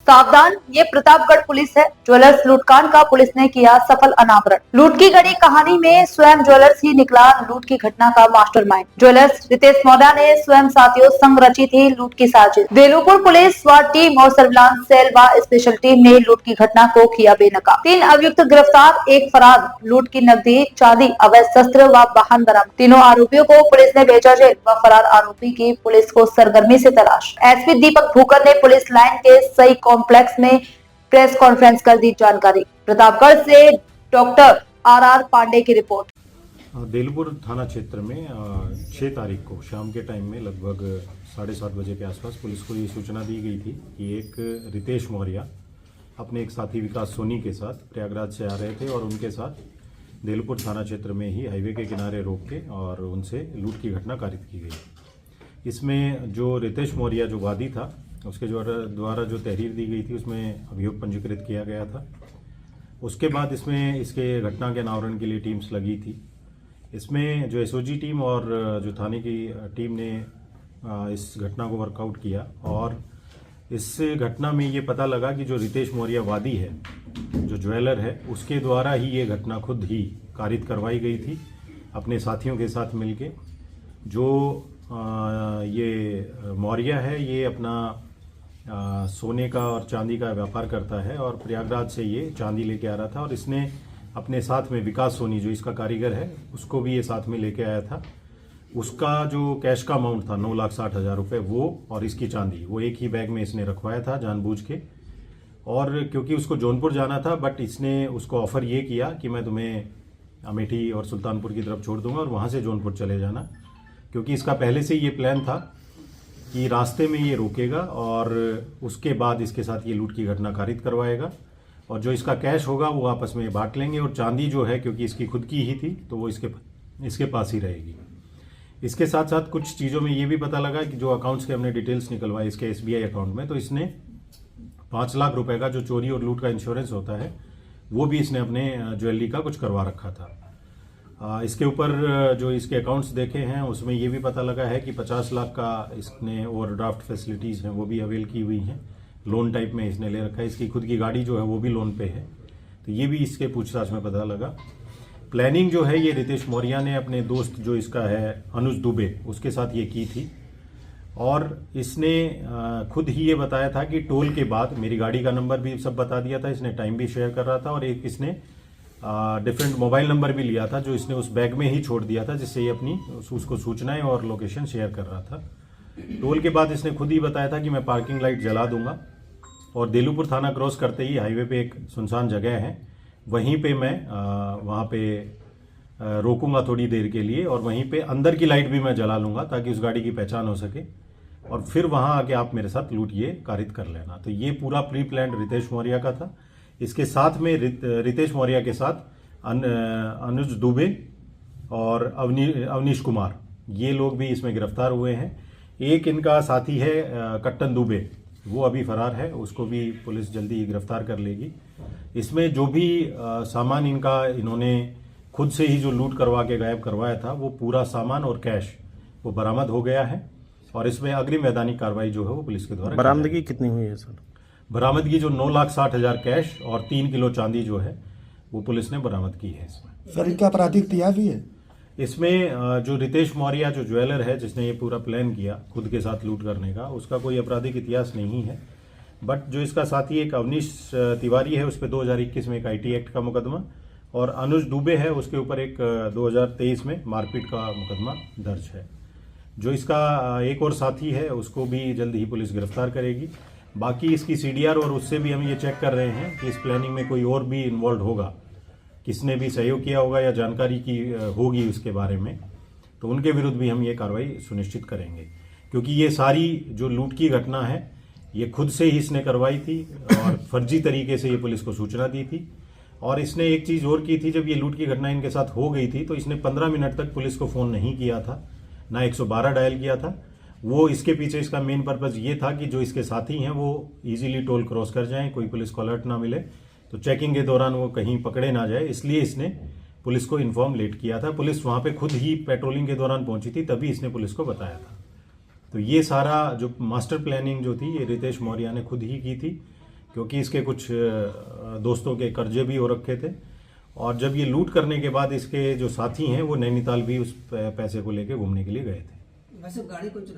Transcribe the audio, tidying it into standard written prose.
सावधान, ये प्रतापगढ़ पुलिस है। ज्वेलर्स लूटकांड का पुलिस ने किया सफल अनावरण। लूट की घड़ी कहानी में स्वयं ज्वेलर्स ही निकला लूट की घटना का मास्टरमाइंड। ज्वेलर्स रितेश मौर्य ने स्वयं साथियों संग रची थी लूट की साजिश। बेलूपुर पुलिस स्वाट टीम और सर्विलांस सेल व स्पेशल टीम ने लूट की घटना को किया बेनकाब। 3 अभियुक्त गिरफ्तार, 1 फरार। लूट की नकदी, चांदी, अवैध शस्त्र व वाहन बरामद। तीनों आरोपियों को पुलिस ने भेजा जेल व फरार आरोपी की पुलिस को सरगर्मी से तलाश। एसपी दीपक भूकर ने पुलिस लाइन के सही कॉम्प्लेक्स में प्रेस कॉन्फ्रेंस कर दी जानकारी। प्रतापगढ़ से डॉक्टर आर पांडे की रिपोर्ट। बेलूपुर थाना क्षेत्र में 6 तारीख को शाम के टाइम में लगभग 7:30 बजे के आसपास पुलिस को ये सूचना दी गई थी कि एक रितेश मौर्य अपने एक साथी विकास सोनी के साथ प्रयागराज से आ रहे थे और उनके साथ बेलूपुर थाना क्षेत्र में ही हाईवे के किनारे रोक के और उनसे लूट की घटना कारित की गई। इसमें जो रितेश मौर्य जो वादी था उसके द्वारा जो तहरीर दी गई थी उसमें अभियोग पंजीकृत किया गया था। उसके बाद इसमें इसके घटना के अनावरण के लिए टीम्स लगी थी। इसमें जो एसओजी टीम और जो थाने की टीम ने इस घटना को वर्कआउट किया और इस घटना में ये पता लगा कि जो रितेश मौर्य वादी है, जो ज्वेलर है, उसके द्वारा ही ये घटना खुद ही कारित करवाई गई थी अपने साथियों के साथ मिलके। जो ये मौर्य है ये अपना सोने का और चांदी का व्यापार करता है और प्रयागराज से ये चांदी लेके आ रहा था और इसने अपने साथ में विकास सोनी जो इसका कारीगर है उसको भी ये साथ में लेके आया था। उसका जो कैश का अमाउंट था 9,60,000 रुपये वो और इसकी चांदी वो एक ही बैग में इसने रखवाया था जानबूझ के। और क्योंकि उसको जौनपुर जाना था बट इसने उसको ऑफर ये किया कि मैं तुम्हें अमेठी और सुल्तानपुर की तरफ छोड़ दूंगा और वहाँ से जौनपुर चले जाना, क्योंकि इसका पहले से ये प्लान था कि रास्ते में ये रोकेगा और उसके बाद इसके साथ ये लूट की घटना कारित करवाएगा और जो इसका कैश होगा वो आपस में बांट लेंगे और चांदी जो है क्योंकि इसकी खुद की ही थी तो वो इसके पास ही रहेगी। इसके साथ साथ कुछ चीज़ों में ये भी पता लगा कि जो अकाउंट्स के हमने डिटेल्स निकलवाए इसके SBI अकाउंट में, तो इसने 5 लाख रुपए का जो चोरी और लूट का इंश्योरेंस होता है वो भी इसने अपने ज्वेलरी का कुछ करवा रखा था। इसके ऊपर जो इसके अकाउंट्स देखे हैं उसमें ये भी पता लगा है कि 50 लाख का इसने ओवरड्राफ्ट फैसिलिटीज़ हैं वो भी अवेल की हुई हैं, लोन टाइप में इसने ले रखा है। इसकी खुद की गाड़ी जो है वो भी लोन पे है, तो ये भी इसके पूछताछ में पता लगा। प्लानिंग जो है ये रितेश मौर्य ने अपने दोस्त जो इसका है अनुज दुबे उसके साथ ये की थी और इसने खुद ही ये बताया था कि टोल के बाद मेरी गाड़ी का नंबर भी सब बता दिया था, इसने टाइम भी शेयर कर रहा था और एक इसने डिफरेंट मोबाइल नंबर भी लिया था जो इसने उस बैग में ही छोड़ दिया था, जिससे ये अपनी उसको सूचनाएं और लोकेशन शेयर कर रहा था। टोल के बाद इसने खुद ही बताया था कि मैं पार्किंग लाइट जला दूंगा और बेलूपुर थाना क्रॉस करते ही हाईवे पे एक सुनसान जगह है, वहीं पे मैं वहाँ पे रोकूंगा थोड़ी देर के लिए और वहीं पे अंदर की लाइट भी मैं जला लूंगा ताकि उस गाड़ी की पहचान हो सके और फिर वहाँ आके आप मेरे साथ लूट ये कारित कर लेना। तो ये पूरा प्री प्लान रितेश मौर्य का था। इसके साथ में रितेश मौर्य के साथ अनुज दुबे और अवनीश कुमार ये लोग भी इसमें गिरफ्तार हुए हैं। एक इनका साथी है कट्टन दुबे, वो अभी फरार है, उसको भी पुलिस जल्दी ही गिरफ्तार कर लेगी। इसमें जो भी सामान इनका इन्होंने खुद से ही जो लूट करवा के गायब करवाया था वो पूरा सामान और कैश वो बरामद हो गया है और इसमें अग्रिम वैधानिक कार्रवाई जो है वो पुलिस के द्वारा। बरामदगी कितनी हुई है सर? बरामदगी जो 9,60,000 कैश और 3 किलो चांदी जो है वो पुलिस ने बरामद की है। इसमें सर इनका आपराधिक इतिहास भी है? इसमें जो रितेश मौर्य जो ज्वेलर है जिसने ये पूरा प्लान किया खुद के साथ लूट करने का, उसका कोई आपराधिक इतिहास नहीं है। बट जो इसका साथी एक अवनीश तिवारी है उस पर 2021 में एक IT एक्ट का मुकदमा और अनुज दुबे है उसके ऊपर एक 2023 में मारपीट का मुकदमा दर्ज है। जो इसका एक और साथी है उसको भी जल्द ही पुलिस गिरफ्तार करेगी। बाकी इसकी CDR और उससे भी हम ये चेक कर रहे हैं कि इस प्लानिंग में कोई और भी इन्वॉल्व होगा, किसने भी सहयोग किया होगा या जानकारी की होगी उसके बारे में, तो उनके विरुद्ध भी हम ये कार्रवाई सुनिश्चित करेंगे। क्योंकि ये सारी जो लूट की घटना है ये खुद से ही इसने करवाई थी और फर्जी तरीके से ये पुलिस को सूचना दी थी। और इसने एक चीज़ और की थी, जब ये लूट की घटना इनके साथ हो गई थी तो इसने 15 मिनट तक पुलिस को फ़ोन नहीं किया था, ना 112 डायल किया था। वो इसके पीछे इसका मेन पर्पज़ ये था कि जो इसके साथी हैं वो इजीली टोल क्रॉस कर जाएं, कोई पुलिस को अलर्ट ना मिले, तो चेकिंग के दौरान वो कहीं पकड़े ना जाए, इसलिए इसने पुलिस को इन्फॉर्म लेट किया था। पुलिस वहाँ पे खुद ही पेट्रोलिंग के दौरान पहुंची थी, तभी इसने पुलिस को बताया था। तो ये सारा जो मास्टर प्लानिंग जो थी ये रितेश मौर्य ने खुद ही की थी। क्योंकि इसके कुछ दोस्तों के कर्जे भी हो रखे थे। और जब ये लूट करने के बाद इसके जो साथी हैं वो नैनीताल भी उस पैसे को लेके घूमने के लिए गए थे। वैसे गाड़ी कौन चला